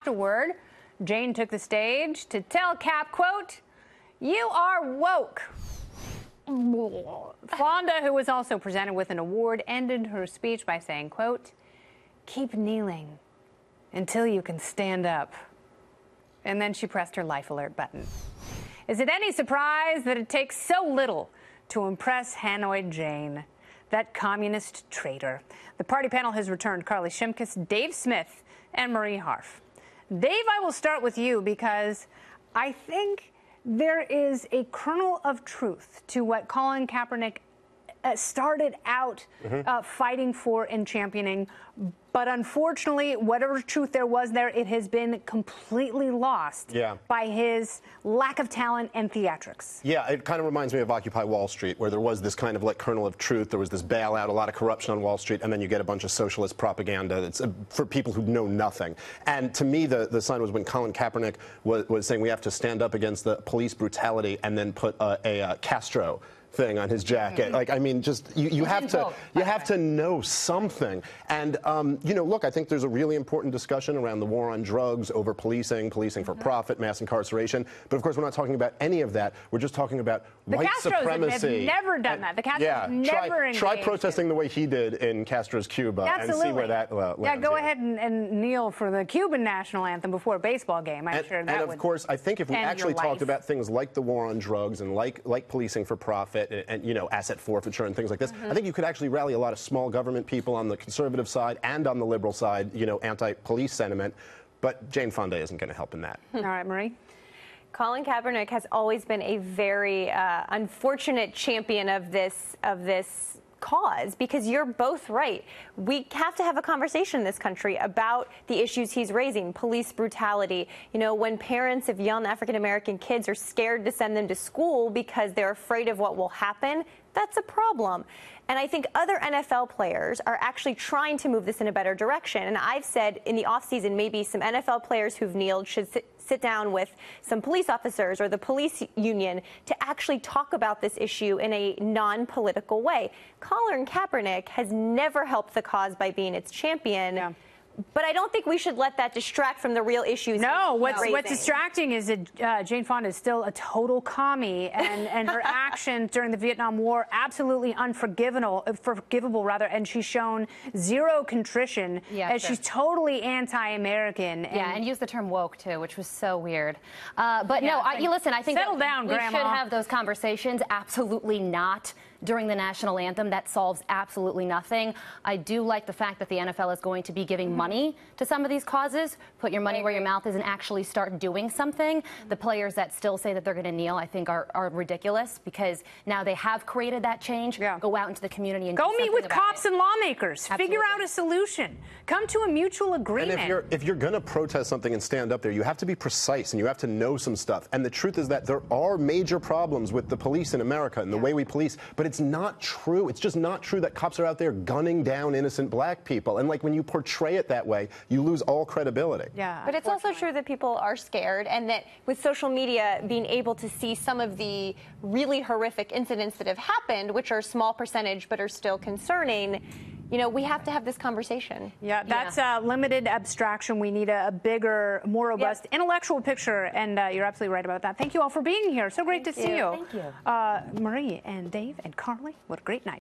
Afterward, Jane took the stage to tell Cap, quote, "You are woke." Fonda, who was also presented with an award, ended her speech by saying, quote, "Keep kneeling until you can stand up." And then she pressed her life alert button. Is it any surprise that it takes so little to impress Hanoi Jane, that communist traitor? The party panel has returned Carley Shimkus, Dave Smith, and Marie Harf. Dave, I will start with you because I think there is a kernel of truth to what Colin Kaepernick started out fighting for and championing. But unfortunately, whatever truth there was there, it has been completely lost by his lack of talent and theatrics. Yeah, it kind of reminds me of Occupy Wall Street, where there was this kind of like kernel of truth. There was this bailout, a lot of corruption on Wall Street, and then you get a bunch of socialist propaganda that's for people who know nothing. And to me, the sign was when Colin Kaepernick was saying we have to stand up against the police brutality and then put a Castro thing on his jacket. Like, I mean, just you have to know something. And you know, look, I think there's a really important discussion around the war on drugs, over policing for profit, mass incarceration. But of course, we're not talking about any of that. We're just talking about white supremacy. Have never done that. The Castros never engaged. Try protesting the way he did in Castro's Cuba and see where that lands. Yeah, go ahead and kneel for the Cuban national anthem before a baseball game. I'm sure that would. And of course, I think if we actually talked about things like the war on drugs and like policing for profit and you know, asset forfeiture and things like this, I think you could actually rally a lot of small government people on the conservative side and on the liberal side, you know, anti-police sentiment. But Jane Fonda isn't going to help in that. All right, Marie. Colin Kaepernick has always been a very unfortunate champion of this cause, because you're both right. We have to have a conversation in this country about the issues he's raising, police brutality. You know, when parents of young African-American kids are scared to send them to school because they're afraid of what will happen, that's a problem. And I think other NFL players are actually trying to move this in a better direction. And I've said in the offseason, maybe some NFL players who've kneeled should sit down with some police officers or the police union to actually talk about this issue in a non-political way. Colin Kaepernick has never helped the cause by being its champion. Yeah. But I don't think we should let that distract from the real issues. No, what's distracting is that Jane Fonda is still a total commie, and her actions during the Vietnam War absolutely unforgivable, and she's shown zero contrition. Yeah, she's totally anti-American. Yeah, and used the term woke too, which was so weird. But no, you listen. I think settle down, we Grandma. should have those conversations. Absolutely not during the national anthem. That solves absolutely nothing. I do like the fact that the NFL is going to be giving money to some of these causes. Put your money where your mouth is and actually start doing something. The players that still say that they're going to kneel, I think, are ridiculous, because now they have created that change. Yeah. Go out into the community and go meet with cops and lawmakers. Absolutely. Figure out a solution. Come to a mutual agreement. And if you're going to protest something and stand up there, you have to be precise and you have to know some stuff. And the truth is that there are major problems with the police in America and the way we police, but it's not true. It's just not true that cops are out there gunning down innocent black people. And like, when you portray it that way, you lose all credibility. Yeah. But it's also true that people are scared, and that with social media being able to see some of the really horrific incidents that have happened, which are a small percentage but are still concerning, you know, we have to have this conversation. Yeah, that's limited abstraction. We need a bigger, more robust intellectual picture, and you're absolutely right about that. Thank you all for being here. So great to see you. Thank you. Marie and Dave and Carley, what a great night.